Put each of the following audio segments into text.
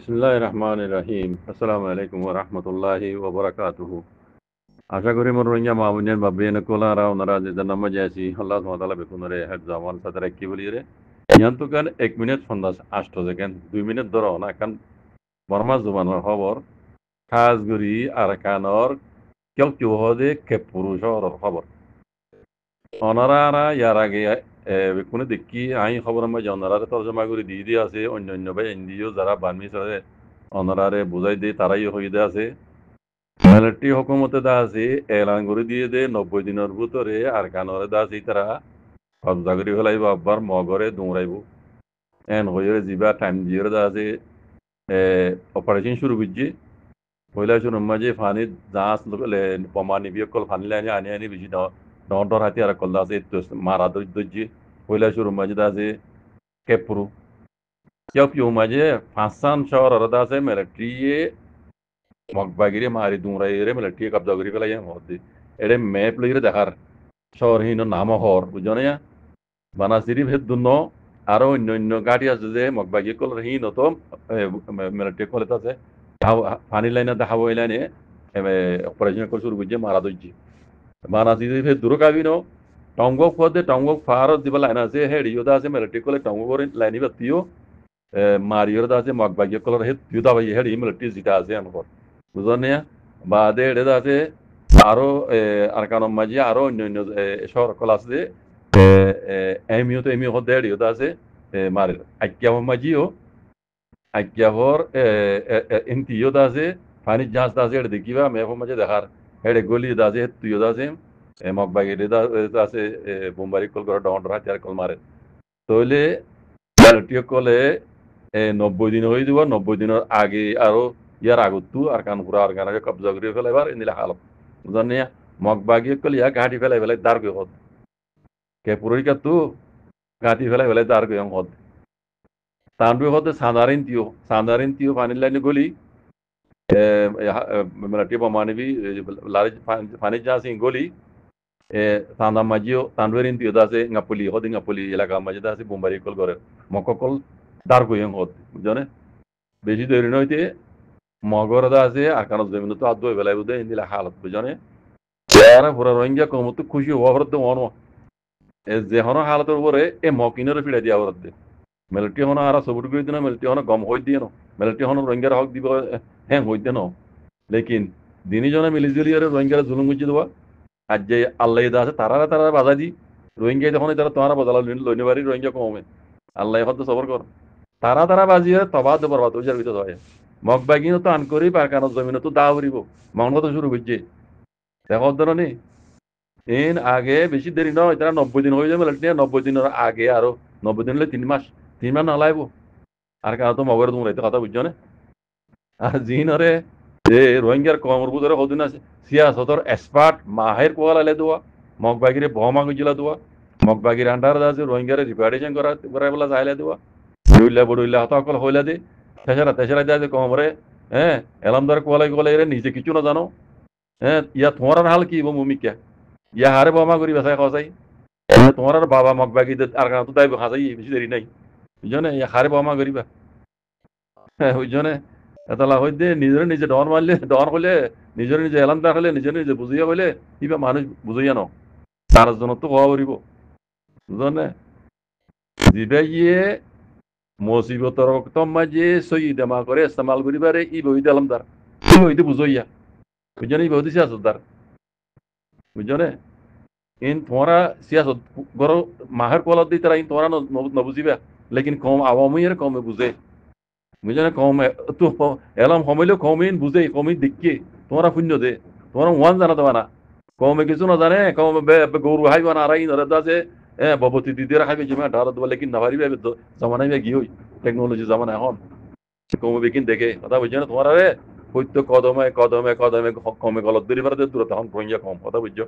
বিসমিল্লাহির রহমানির রহিম। আসসালামু আলাইকুম ওয়া রাহমাতুল্লাহি ওয়া বারাকাতুহু। আশা করি মোর রোহিঙ্গা মামুনিয়ান বাবিয়ান কোলারা ওনারা যে নামা যাইছি আল্লাহ সুবহানাহু ওয়া তাআলা বেকুনরে হেফ জামান সাদারে কি বলি রে ইয়ান তো কান 1 মিনিট ফন্দাস আষ্ট সেকেন্ড 2 মিনিট ধরো না কান বর্মা জুবানের খবর খাসগুড়ি আর কানর কেউ কেউ হদে কে পুরুষর খবর ওনারা ইয়ার আগে কোনো দেখি আই খবর আমি ওনারা তর্জমা করে দিয়ে আছে অন্য অন্য ভাই এনজিও যারা বার্মিস আছে ওনারারে বুঝাই দিয়ে তারাই হইতে আছে মিলিটারি হুকুমতে দা আছে এলান করে দিয়ে দে 90 দিনের ভিতরে আর কানরে দা আছে তারা কবজা করে ফেলাইব আবার মগরে দৌড়াইব এন হয়ে যাবা টাইম দিয়ে দা আছে অপারেশন শুরু করছে পয়লা শুরু মাঝে ফানি জাঁচ প্রমাণি বিয়কল ফানি লাইনে আনি আনি বেশি ডর হাতি আর কল আছে মারা দর্জি পয়লা শুরু মাঝে দা আছে কেপুরু কেউ কেউ মাঝে ফাঁসান শহর দা আছে মিলিটারি মগবাগিরি মারি দুমরাইরে মিলিটারি কবজা করে ফেলাই মধ্যে এটা ম্যাপ লইরে দেখার শহরহীন নাম হর বুঝনে বানাসিরি ভেদ দুন্ন আরো অন্য অন্য গাড়ি আছে যে মগবাগি কল হীন তো মিলিটারি কলেজ আছে পানি লাইনে দেখাবো এই লাইনে অপারেশন করে শুরু করছে মারা দইছি বানাসিরি ভেদ দূর কাবিনো টঙ্গক পদে টঙ্গক ফার দিবা লাইন আছে হেড ইয়োদা আছে মিলিটারি কলে টঙ্গক লাইনি বাতিও মারিওর আছে মগবাগি কল হেড ইয়োদা ভাই হেড মিলিটারি জিটা আছে আমার বুঝনে বাদে এটা আছে আরো আর কারণ মাঝে আরো অন্য অন্য শহর কল আছে এমিও তো এমিও হতে এড়িও আছে মারে আজ্ঞাব মাঝিও আজ্ঞাবর এনতিও আছে পানি জাহাজ আছে এটা দেখিবা মেপ মাঝে দেখার হেডে গলি আছে তুইও আছে মগবাগি আছে বোম্বারি কল করে ডন হাতিয়ার কল মারে তইলে টিও কলে 90 দিন হয়ে দিব 90 দিনের আগে আরো ইয়ার আগতো আর কান পুরা আর কান কবজা করে ফেলাইবার এনিলা হালত জানিয়া মগবাগি কল ইয়া ঘাটি ফেলাই ফেলাই দার গে হদ কে পুরোই তো ঘাটি ফেলাই ফেলাই দার গে হদ তান্ডু হতে সাধারণ তিও পানি লাইনে গলি মিলিটারি প্রমাণবি লারি পানি যাসি গলি তান্দা মাঝিও তান্ডুয়ের তিও দাসে ngaপলি এলাকা মাঝে দাসে বোম্বারি কল করে মককল দার গে হদ বুঝনে বেশি দেরি নইতে মগর আছে আর কারণ জমিন তো আদো বেলাই বুঝে ইন্দিলা হালত বুঝনে এরা পুরা রোহিঙ্গা কমতো খুশি হওয়া হরতে অন যে হন হালতের উপরে এ মকিনের ফিরে দিয়া হরতে মিলিটারি হন আর সবুট করে দিন মিলিটারি হন গম হই দিয়ে ন মিলিটারি হন রোহিঙ্গার হক দিব হ্যাঁ হইতে ন লেকিন দিনী জনে মিলিজুলি আর রোহিঙ্গার জুলুম গুজি দেওয়া আর যে আল্লাহ আছে তারা বাধা দি রোহিঙ্গা যখন তারা তোমার বদলা লইনে বাড়ি রোহিঙ্গা কমে আল্লাহ হতে সবর কর তারা বাজিয়ে তবা দেবার বাদ ওইটার ভিতরে হয় মগবাগিনও তো আন করি পার কারণ জমিনও তো দা উড়িব মাংস তো শুরু করছে দেখো ধরনের এন আগে বেশি দেরি নয় তারা 90 দিন হয়ে যাবে মিলিটারি 90 দিনের আগে আরো 90 দিন হলে 3 মাস নালাইব আর কারণ তো মগের তোমরা কথা বুঝছো না আর জিনরে যে রোহিঙ্গার কমর বুঝরে হদিন আছে সিয়াসতর এক্সপার্ট মাহের কোয়ালা লে দেওয়া মগবাগিরে বহমা গুজিলা দেওয়া মগবাগির আন্ডার আছে রোহিঙ্গারে রিপার্টেশন করা বলা যাইলে দেওয়া বড়ইলা হতকল হইলা দে তেসরা দেয় কমরে হ্যাঁ এলামদার কোয়ালাই এরে নিজে কিছু না জানো হ্যাঁ ইয়া তোমার হাল কি মুমিকা ইয়া হারে বমা করি বেসাই খসাই তোমার আর বাবা মগবাগি আর তো তাই খাসাই বেশি দেরি নাই বুঝছো ইয়া হারে বমা করিবা হ্যাঁ বুঝছো এতলা হইতে নিজে ডর মারলে ডর হলে নিজে এলামদার হলে নিজে বুঝিয়া হইলে কিবা মানুষ বুঝাইয়া ন তার জন্য তো হওয়া করিব বুঝছো জিবে গিয়ে মুসিবতর রক্তম মাঝে সই দেমা করে ইস্তেমাল করিবারে ই বইতে এলামদার ই বইতে বুঝাইয়া বুঝছো ই বইতে সিয়াসতদার বুঝছো ইন তোমরা সিয়াসত গরো মাহের কলত দি তারা ইন তোমরা নবুঝিবা লেকিন কম আওয়ামীর কমে বুঝে বুঝে কম তো এলাম কমাইলেও কমিন বুঝে কমিন দেখি তোমরা শূন্য দে তোমরা ওয়ান জানা দেবা না কমে কিছু না জানে কমে গরু হাইবা না আরাই নরে দাসে ববতি দিদিরা খাইবে জমা ঢাল দেবা লেকিন না পারিবে জামানাই গিয়ে হই টেকনোলজি জামানা এখন কমে বেকিন দেখে কথা বুঝছো না তোমার রে হইতো কদমে কমে গলত দূরে পারে দূরে তখন রোহিঙ্গা কম কথা বুঝছো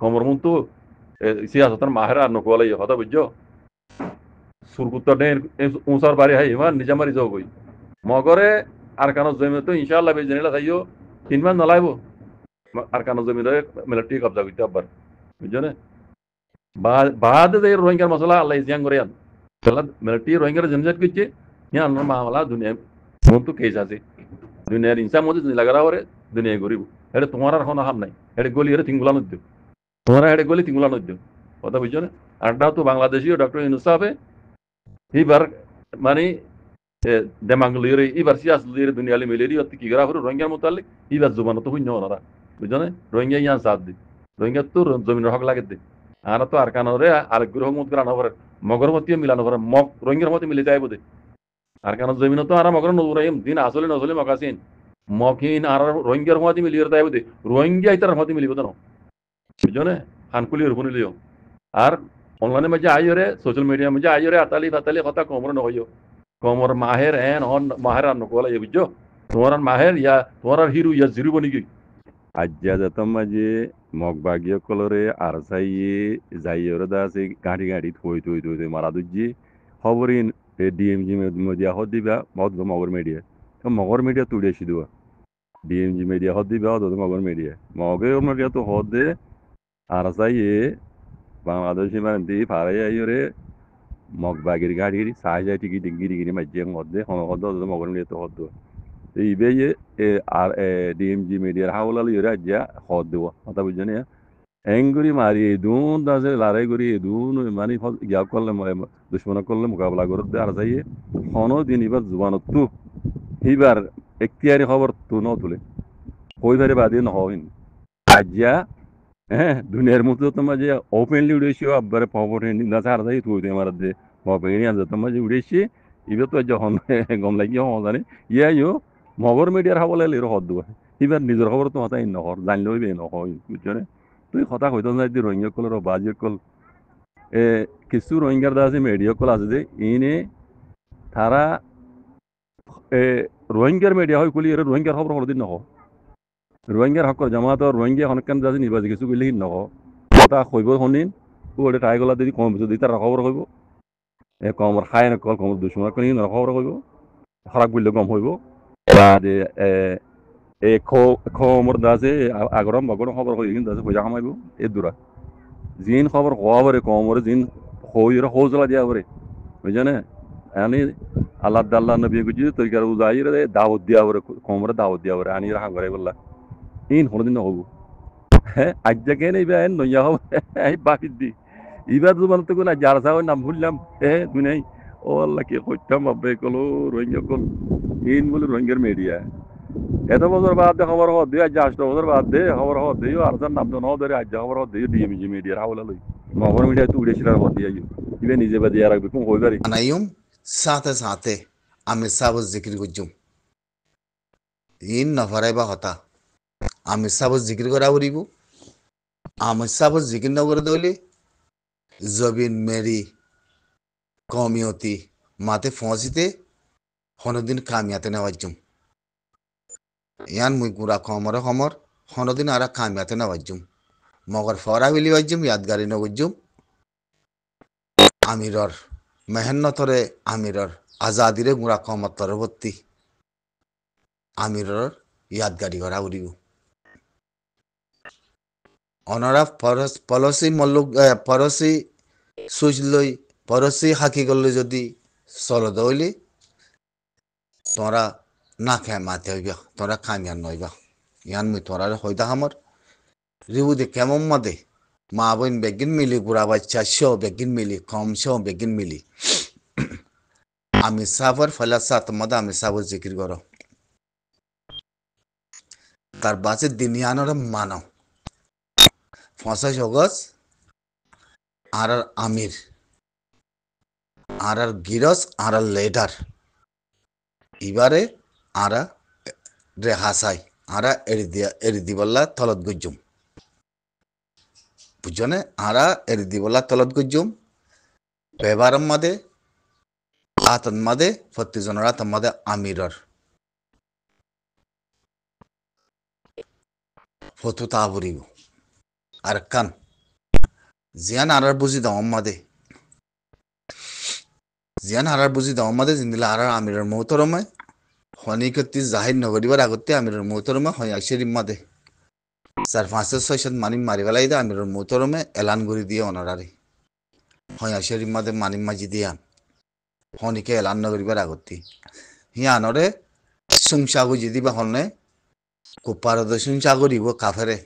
কমর মন তো সিয়াসতের মাহের আর নকলে কথা বুঝছো সুরকুত্তর ডেন উঁচার বাড়ি হাই ইমান নিজা মারি যাও গই মগরে আর কানো জমি তো ইনশাআল্লাহ বেজনিলা থাইও 3 মাস নলাইব আর কানো জমি ধরে মিলিটারি কবজা করতে আবার বুঝছো না বাদ যে রোহিঙ্গার মশলা আল্লাহ জিয়াং করে আন মিলিটারি রোহিঙ্গার জনজাত করছে ইয়া আল্লাহর মামলা দুনিয়া মতো কেস আছে দুনিয়ার ইনসান মধ্যে যদি লাগারা করে দুনিয়া গরিব এটা তোমার আর কোনো হাম নাই এটা গলি এটা তিনগুলা নদ্য তোমার এটা গলি তিনগুলা নদ্য কথা বুঝছো না আরটাও তো বাংলাদেশীয় ডক্টর ইউনুস সাহেব এবার মানে দেমাগুলিরে এবার সিয়াসলিরে দুনিয়ালি মিলেরি অতি কি করা হলো রোহিঙ্গার মোতালিক এবার জুবান তো হুন্য ওনারা বুঝছো না রোহিঙ্গা ইয়ান সাথ দি রোহিঙ্গা তো জমিনের হক লাগে দে আর তো আর কানরে আর গ্রহ মত করা নভরে মগর মতিয়ে মিলানো করে মগ রোহিঙ্গার মতে মিলে যায় বোধে আর কারণ জমিন তো আর মগর নজরাইম দিন আসলে নজলে মকাসিন মকিন আর রোহিঙ্গার মতে মিলিয়ে যায় বোধে রোহিঙ্গা ইতার মতে মিলিব তো বুঝছো না খানকুলি রুবনি লিও আর অনলাইনে মধ্যে আইরে সোশ্যাল মিডিয়া মধ্যে আইরে আতালি ফাতালি কথা কমর নহইও কমর মাহের এন অন মাহের আর নকলা ইয়ে বুঝছো তোমার মাহের ইয়া তোমার হিরু ইয়া জিরু বনি কি আজ্জা যাতাম মাঝে মগ বাগিয়ে কলরে আর চাইয়ে যাইয়ে দা আছে গাড়ি গাড়ি থই থই থই থই মারা দুজি খবরিন ডিএমজি মিডিয়া হদ দিবা মদ মগর মিডিয়া তো মগর মিডিয়া তুড়ে সিদুয়া ডিএমজি মিডিয়া হদ দিবা হদ মগর মিডিয়া মিডিয়া তো হদ দে আর চাইয়ে বাংলাদেশি মানে দি ফারাই আইরে মগ বাগির গাড়ি সাই যায় টিকি ডিঙ্গি গিরি মাঝে হদে হদ মগর মিডিয়া তো হদ ইবে আর ডিএমজি মিডিয়ার হাওলাল ইরে আজ্জা হদ দেওয়া কথা বুঝছো না এঙ্গুরি মারি দুন দাসে লড়াই করি দুন মানে ইয়া করলে দুশ্মন করলে মোকাবেলা করতে আর যাইয়ে হনো দিন এবার জুবানত তু এইবার এখতিয়ারি খবর তু ন তুলে কইবারে বাদে নহইন আজ্জা হ্যাঁ দুনিয়ার মতো তোমার যে ওপেনলি উড়েছি আব্বারে পাওয়ারে নিন্দা আর যাই তুই আমার দে বাবাইনি আজ তোমার যে উড়েছি ইবে তো যখন গম লাগি হওয়া জানে ইয়ো মগর মিডিয়ার হাবলে লের হদ দেওয়া এবার নিজের খবর তো হতাই নহর জানলেও বে নহয় বুঝছো না তুই কথা কইতো না যে রোহিঙ্গা কলের বাজি কল কিছু রোহিঙ্গার দা আছে মিডিয়া কল আছে যে ইনে তারা রোহিঙ্গার মিডিয়া হয় কলি রোহিঙ্গার খবর হরদিন নহ রোহিঙ্গার হকর জামাত রোহিঙ্গা হনকান যাচ্ছে নিবাজি কিছু কইলে নহ কথা কইব শুনিন ওটা টাই গলা যদি কম যদি তার খবর কইব কমর খায় না কল কমর দুশ্মন করি খবর কইব খরাক বললে কম হইব যে খবর দাসে আগরম বগরম খবর কই কিন্তু পয়সা কামাইব এ দূরা জিন খবর হওয়ারে কমরে জিন হইরা হৌজলা দিয়া করে বুঝছো না আনি আল্লাহ দাল্লাহ নবী গুজি তরিকার উজাইরে দাওয়াত দিয়া করে কমরে দাওয়াত দিয়া করে আনি রাখা করে বললা ইন হরদিন হবো হ্যাঁ আজ্জা কেন এইবার নইয়া হব এই বাকি দি এবার জুবান তো কোন যার সাহ নাম ভুললাম দুনাই ও আল্লাহ কে কইতাম আব্বে কলো রোহিঙ্গা কল ইন বলে রোহিঙ্গার মিডিয়া এত বছর বাদ দে খবর হদ দিয়ে আজ 8 বছর বাদ দে খবর হদ দিও আর তার নাম তো ন ধরে আজ খবর হদ দিও ডিএমজি মিডিয়ার হাওলা লই মগর মিডিয়া তো উড়ে ছিলার হদ দিয়ে ইবে নিজে বাদে আর রাখবে কোন হইবারি আনাইম সাথে সাথে আমি সাব জিকির গুজুম ইন নফরাইবা হতা আমি সাব জিকির করা উড়িব আমি সাব জিকির নগর দলে জবিন মেরি কমিয়তি মাতে ফসিতে হনদিন কামিয়াতে নেওয়াজুম ইয়ান মুই গুড়া খমর খমর হনদিন আর কামিয়াতে নেওয়াজুম মগর ফরা বিলি ওয়াজুম ইয়াদগারি নগুজুম আমিরর মেহনতরে আমিরর আজাদিরে গুড়া কমত পরবর্তী আমিরর ইয়াদগারি করা উড়িব অনরা পলসি মল্লুক পরসি সুইচ লই পরসি হাকি করলে যদি চল দইলি তোরা না খায় মাতে হইবা তোরা কামিয়ান নইবা ইয়ান মুই তোরা হইতা আমার রিবুদে কেমন মাদে মা বোন বেগিন মিলি গুড়া বাচ্চা শো বেগিন মিলি কম শো বেগিন মিলি আমি সাবর ফলাসা তোমাদা আমি সাবর জিকির করো তার বাসে দিনিয়ানোর মানো ফসা সগস আর আমির আর গিরস আর লেডার এবারে আরা রেহাসাই আরা এরিদিবল্লা তলত গুজুম বুঝনে আরা এরিদিবল্লা তলত গুজুম বেবারম মাদে আতন মাদে ফত্তিজনরা তমাদে আমিরর ফতু তাবুরিব আর কান জিয়ান আরার বুঝি দাও মাদে জিয়ান হারার বুঝি দাও মাদে জিন্দিলা আরার আমিরর মহতরমায় হনিকতি জাহির নগরিবার আগতে আমিরর মহতরমা হয় আশির মাদে 4-5-6 মানি মারিবেলাই দে আমিরর মহতরমে এলান করি দিয়ে অনারারে হয় আশির মাদে মানি মাজি দিয়া হনিকে এলান নগরিবার আগতে হিয়ানরে সুংসাগু যদি বা হনে কুপারদ সুংসাগরিব কাফেরে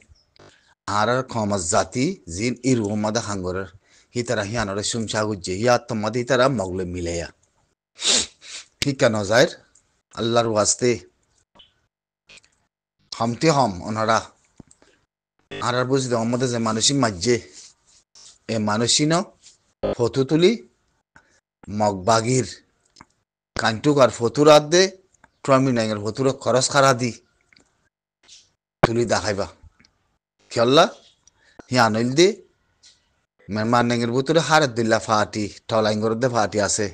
আর খমাজ জাতি জিন ইরুমাদা হাঙ্গরের হিতারা হিয়ানরে সুংসাগু যে হিয়া তোমাদি তারা মগলে মিলেয়া হিকা নজার আল্লাহর ওয়াস্তে হামতে হম ওনারা আর বুঝতে আমাদের যে মানুষই মাঝে এ মানুষই ন ফটো তুলি মগবাগির কান্টুক আর ফতুর আদ দে ট্রমি নাইঙের ফতুর খরচ খারা দি তুলি দেখাইবা খেললা হি আনইল দে মেরমান নাইঙের ভিতরে হারের দিল্লা ফাটি টলাইঙ্গর দে ফাটি আছে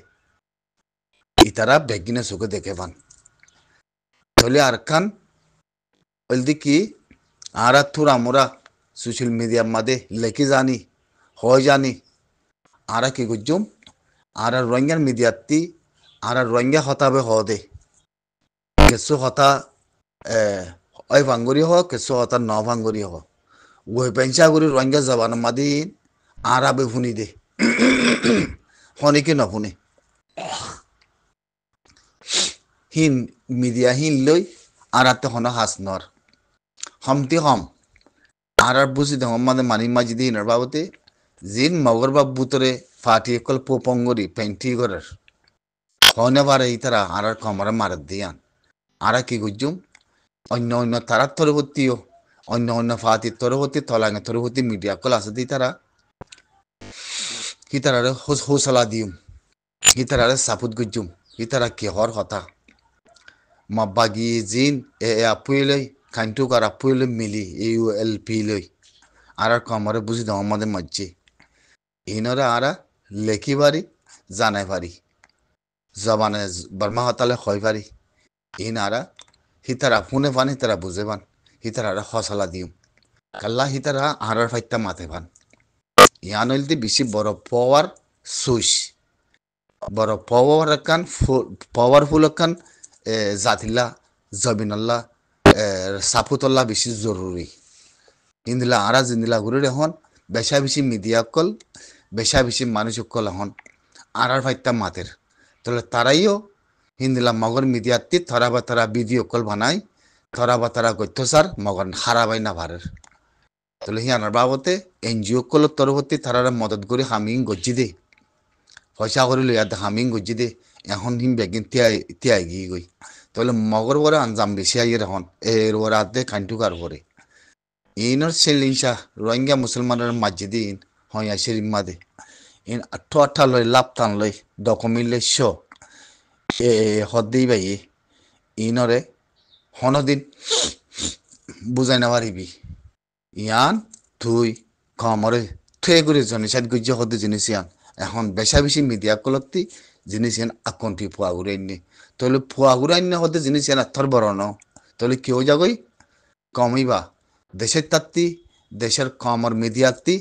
ইতারা বেগিনে চোখে দেখে পান তাহলে আর খান ওলদি কি আর থুরা মোরা সোশ্যাল মিডিয়ার মাঝে লেখি জানি হয় জানি আর কি গুজুম আর রোহিঙ্গার মিডিয়াতি আর রোহিঙ্গা হতাবে হ দে কিছু হতা ওই ভাঙ্গুরি হ কিছু হতা ন ভাঙ্গুরি হ ওই পেঞ্চা করি রোহিঙ্গা জবান মাদি আর আবে শুনি দে শুনি কি নশুনে হিন মিডিয়া হিন লই আর হন হাস নর হমতি হম আর বুঝি দে মানে মানি মাজি দিন বাবতে জিন মগর বাব বুতরে ফাটি কল পোপঙ্গরি পেন্টি গরের হনে পারে ইতারা আর কমরে মারে দিয়ান আর কি গুজুম অন্য অন্য তারার তরবর্তীও অন্য অন্য ফাতির তরবর্তী তলাঙ্গে তরবর্তী মিডিয়া কল আছে দি তারা হিতারারে হোসলা দিম হিতারারে সাপুত গুজুম হিতারা কি হর হতা মাব্বাগি জিন এ আপুইলই কাইন্টুক আর আপুইলই মিলি AULP লই আর কমরে বুঝি দাও আমাদের মজ্জে ইনরা আরা লেখি পারি জানাই পারি জবানে বর্মা হতালে হয় পারি ইন আরা হিতারা ফুনে পান হিতারা বুঝে পান হিতারা হসলা দিম কাল্লা হিতারা আরার ফাইতা মাথে পান ইয়ান হইলতে বেশি বড় পাওয়ার সুইচ বড় পাওয়ার কান পাওয়ারফুল কান জাতিল্লা জবিনাল্লাহ সাপুতল্লাহ বেশি জরুরি ইন্দিলা আরা জিন্দিলা ঘুরে এখন বেশা বেশি মিডিয়া কল বেশা বেশি মানুষ কল এখন আরার ফাইতা মাতের তাহলে তারাইও হিন্দিলা মগর মিডিয়াতে থরা বা তারা ভিডিও কল বানাই থরা বা তারা গত্য সার মগর হারাবাই না ভারের তাহলে হিয়ানার বাবতে NGO কল তরফতে তারা মদত করে হামিং গজ্জি দে পয়সা করে লইয়া দে হামিং গজ্জি দে এখন হিম বেগিন তিয়াই গিয়ে গই তাহলে মগর বরে আঞ্জাম বেশি আইয়ের এখন এর ওরা দে কান্টুকার পরে ইনর সেলিংসা রোহিঙ্গা মুসলমানের মাঝে ইন হইয়া শরীফ মাদে ইন আঠা লই লাভ টান লই ডকুমেন্ট লই শ হদ্দেই বাই ইনরে হনদিন বুঝাই না পারিবি ইয়ান তুই কমরে থুয়ে করে জনিসাদ গুজ্জ হদ্দে জিনিস ইয়ান এখন বেশা বেশি মিডিয়া কলতি জিনিস ইয়ান আকন্তি ফুয়া ঘুরাইনি তাহলে ফুয়া ঘুরাইনি হদ্দে জিনিস ইয়ান আত্মর বড় ন তাহলে কেউ যাগই কমিবা দেশের তাত্তি দেশের কমর মিডিয়াতি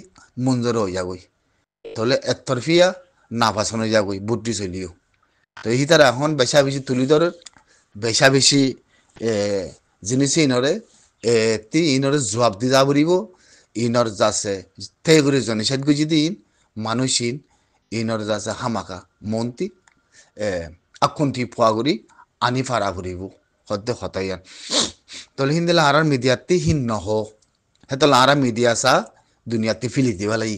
মঞ্জুর হয়ে যাগই তাহলে একতরফিয়া না ভাষণ হয়ে যাগই বুদ্ধি চলিও তো এই তারা এখন বেশা বেশি তুলি ধরে বেশা বেশি জিনিস ইনরে ইনরে জবাব দি যাব ইনর যাচ্ছে তে করে জনিসাদ গুজি দিন মানুষিন ইনর যাচ্ছে হামাকা মন্ত্রী আকন্তি ফুয়া করি আনি ফারা ঘুরিব হদ্দে হতাইয়ান তাহলে হিন্দিলা আর মিডিয়াতে হিন নহ হেতলে আর মিডিয়া সা দুনিয়াতে ফিলি দিবা লাই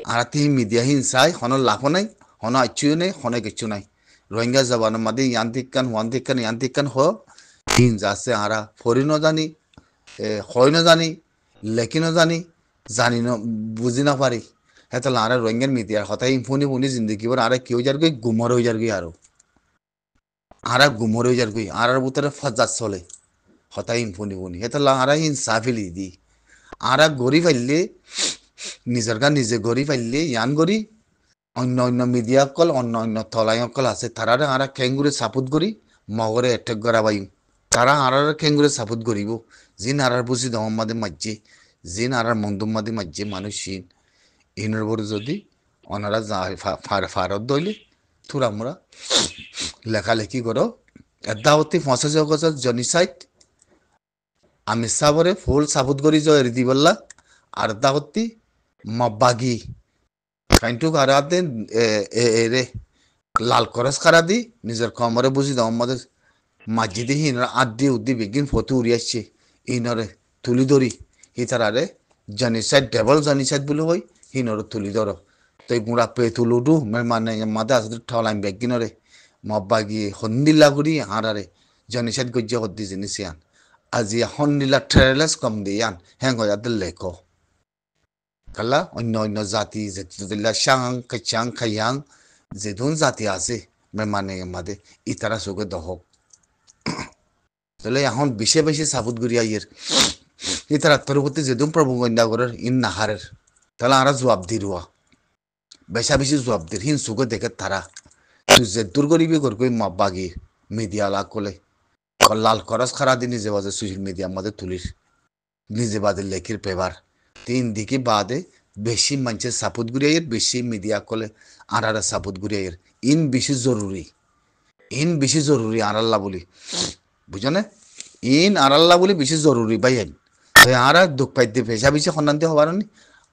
আর তি মিডিয়া হিন চাই হন লাভ নাই হন আচ্ছুও নাই হনে কিছু নাই রোহিঙ্গা জবানের মাঝে ইয়ান্তিকান হ হিন যাচ্ছে আরা ফরি ন জানি হয় ন জানি লেখি ন জানি জানি ন বুঝি না পারি হেতলে আর রোহিঙ্গার মিডিয়ার হতাই ফুনি ফুনি জিন্দগি আর কেউ যার গই গুমর হয়ে যার গই আর গুমর হয়ে যার গই আর ভিতরে ফজাত চলে হতাই ফুনি ফুনি হেতলে আর হিন সাফিলি দি আর গড়ি ফাইলে নিজের গা নিজে গড়ি ফাইলে ইয়ান গড়ি অন্য অন্য মিডিয়া কল অন্য অন্য তলাই কল আছে তারা আর খেঙ্গুরে সাপুত করি মগরে এটেক করা বাইম তারা আর খেঙ্গুরে সাপুত করিব জিন আর বুঝি দমাদে মাঝে জিন আর মন্দুম মাদে মাঝে মানুষ সিন ইনর বড় যদি ওনারা ফারত দইলে থুরা মোরা লেখালেখি করো এদাবতী 50 অগস্ট জনিসাইট আমি সাবরে ফুল সাবুত করি জয় দিবল্লা আর দাবতী মব্বাগি কাইন্টুক আর রে লাল করস খারা দি নিজের কমরে বুঝি দাও আমাদের মসজিদে হিনর আদি উদ্দি বেগিন ফটো উড়ি আসছে ইনরে তুলি ধরি হিতারারে জনিসাইড ডেবল জনিসাইড বলে হই হিনর তুলি ধর তই গুড়া পে তুলুডু মানে মাদা আসলে ঠলাইম বেগিনরে মব্বাগি হন্দিল্লা গুড়ি হারারে জনিসাইড গজ্জা হদ্দি জিনিসিয়ান আজি হন্দিল্লা ট্রেলেস কম দিয়ান হ্যাং হয়াদের লেখ কালা অন্য অন্য জাতি যেদিল্লা সাং কাচাং খাইয়াং যেদুন জাতি আছে মানে মাদে ইতারা সুগে দহক তাহলে এখন বেশি বেশি সাবুত গুড়ি আইয়ের ইতারা তোর প্রতি যেদুন প্রভুগন্ডা করার ইন নাহারের তাহলে আরা জবাব দিরুয়া বেশা বেশি জবাব দির হিন সুগে দেখে তারা তুই যে দূর করিবি করবি মাব্বাগি মিডিয়া লাগ কলে লাল খরচ খারা দি নিজে বাজে সোশ্যাল মিডিয়ার মধ্যে তুলির নিজে বাদে লেখির পেবার তিন দিকে বাদে বেশি মানুষের সাপোর্ট গুড়িয়ে বেশি মিডিয়া কলে আর সাপোর্ট গুড়িয়ে ইন বেশি জরুরি আরাল্লা বলি বুঝনে ইন আরাল্লা বলি বেশি জরুরি ভাই আর দুঃখ পাইতে পেশা বেশি সন্ধানতে হবার নি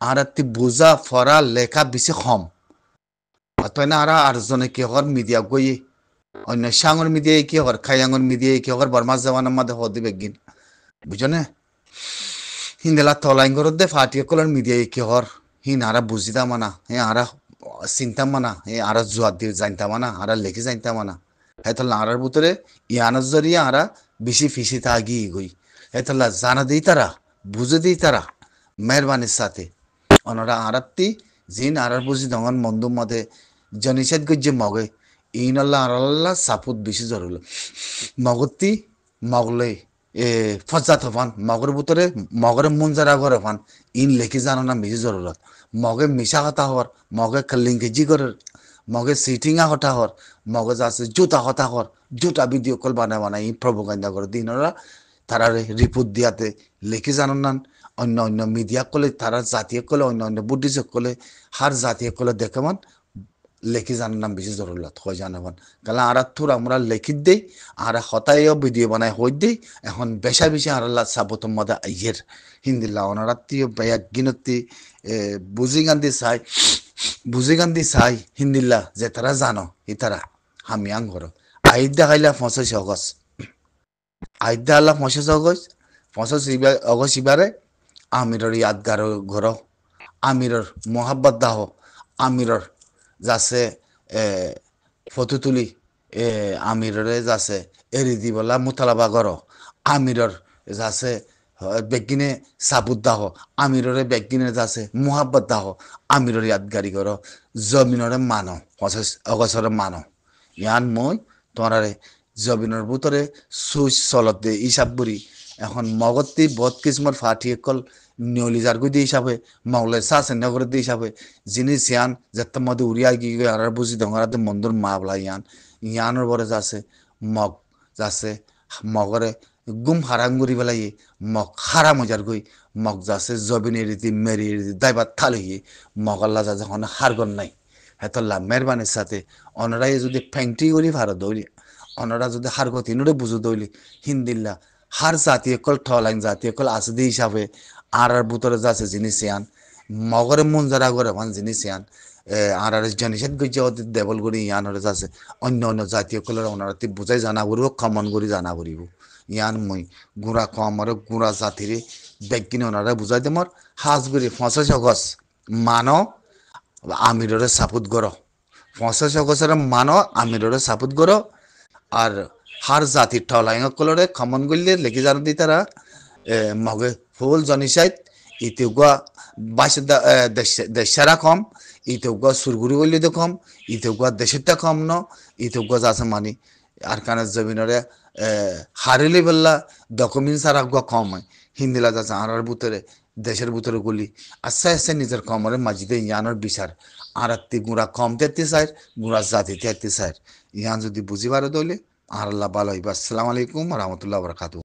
আর তি বোঝা ফরা লেখা বেশি কম অতএব না আর জনে কি হর মিডিয়া গই অন্য সাঙর মিডিয়া কি হর খাইয়াঙর মিডিয়া কি হর বর্মা জওয়ানের মধ্যে হদি বেগিন বুঝনে হিন্দেলা তলাইন করত দে ফাটিয়ে কলার মিডিয়া কি হর হিন আরা বুঝিতা মানা হে আরা চিন্তা মানা হে আরা জোয়ার দিয়ে জানতা মানা আরা লেখি জানতা মানা হেতলা আরার ভিতরে ইয়ানোর জরিয়া আরা বেশি ফিসি থাকি গই হেতলা জানা দিই তারা বুঝে দিই তারা মেহরবানির সাথে অনরা আরাত্তি জিন আরার বুঝি দঙন মন্দু মধ্যে জনিষেধ গজ্জে মগে ইনল্লা আরাল্লা সাপুত বেশি জরুল মগতি মগলে ফজাত হফান মগর ভিতরে মগরে মন যারা ঘরে ফান ইন লেখি জানো না বেশি জরুরত মগে মিশা কথা হর মগে লিঙ্কেজি করার মগে সিটিংয়া কথা হর মগে যাচ্ছে জুতা কথা হর জুতা ভিডিও কল বানাই ই প্রভুগান্দা করে দিনরা তারা রিপোর্ট দিয়াতে লেখি জানো না অন্য অন্য মিডিয়া কলে তারা জাতীয় কলে অন্য অন্য বুদ্ধিজক কলে হার জাতীয় কলে দেখেমান লেখি জানার নাম বেশি জরুরত হয় জানাবান কালা আর থুর আমরা লেখি দেই আর হতাইও ভিডিও বানাই হই দেই এখন বেশা বেশি আর সাবত মদা আইয়ের হিন্দিল্লা অনারাত্মীয় বেয়া গিনতি বুঝি গান্ধী চাই হিন্দিল্লা যে তারা জানো ই তারা হামিয়াং ঘর আইদা খাইলা 25 অগস্ট আইদা আল্লাহ 25 অগস্ট ইবারে আমিরর ইয়াদগার ঘর আমিরর মোহাব্বত দাহ আমিরর যাছে ফটো তুলি আমিররে যাছে এরি দিবলা মুতালাবা গর আমিরর যাছে বেগিনে সাবুত দাহ আমিররে বেগিনে যাছে মুহাব্বত দাহ আমিরর ইয়াদগারি গর জমিনরে মানো 25 অগস্টরে মানো ইয়ান মই তোমারে জমিনের ভিতরে সুইচ চলত দে হিসাব বুড়ি এখন মগতি বহুত কিসমর ফাটিয়ে কল নিয়লিজার গুদি হিসাবে মগলে সাসে নগর দি হিসাবে জিনিস ইয়ান যেত মধ্যে উড়িয়া গিয়ে আর বুঝি দঙ্গরাতে মন্দুর মাবলা ইয়ানোর বরে যাচ্ছে মগ যাচ্ছে মগরে গুম হারাঙ্গুরি বেলাই মগ হারা মজার গই মগ যাচ্ছে জবিনের রীতি মেরি রীতি দাইবার থাল হইয়ে মগল্লা যা যখন হারগন নাই হেতল্লা মেহরবানির সাথে অনরাই যদি ফ্যাংটি করি ভারত দৌলি অনরা যদি হারগত ইনুরে বুঝু দৌলি হিন্দিল্লা হার জাতীয় কল ঠলাইন জাতীয় কল আসদি হিসাবে আর ভিতরে যাচ্ছে জিনিস ইয়ান মগরে মন যারা করে ওখান জিনিস ইয়ান আর জনিষেধ গজ্জা দেবল করি ইয়ানরে যাচ্ছে অন্য অন্য জাতীয় কলের ওনারা বুঝাই জানা করিব খমন করি জানা করিব ইয়ান মই গুড়া খমর গুড়া জাতিরে বেগিনে ওনারা বুঝাই দেমর হাজগুড়ি 25 অগস্ট মানো আমিররে সাপুত গর 25 অগস্টের মানো আমিররে সাপুত গর আর হার জাতি ঠলাইং কলরে খমন গলিলে লেখি জানো দি তারা মগে ফুল জনিসাইত ইতেগুয়া বাইশ দেশারা কম ইতেগুয়া সুরগুড়ি গলি কম ইতেগুয়া দেশেরটা কম ন ইতেগুয়া যাচ্ছে মানি আর কানে জমিনরে হারিলে বেল্লা ডকুমেন্টস আর আগুয়া কম হয় হিন্দিলা যাচ্ছে আর ভিতরে দেশের ভিতরে গুলি আস্তে আস্তে নিজের কমরে মাঝিতে ইয়ানোর বিচার আর গুড়া কম তেত্তি সাইর গুড়া জাতি তেত্তি সাইর ইয়ান যদি বুঝিবার দইলে আর আল্লাহ ভালো হইবা। আসসালামু আলাইকুম রহমতুল্লাহ বরকাতু।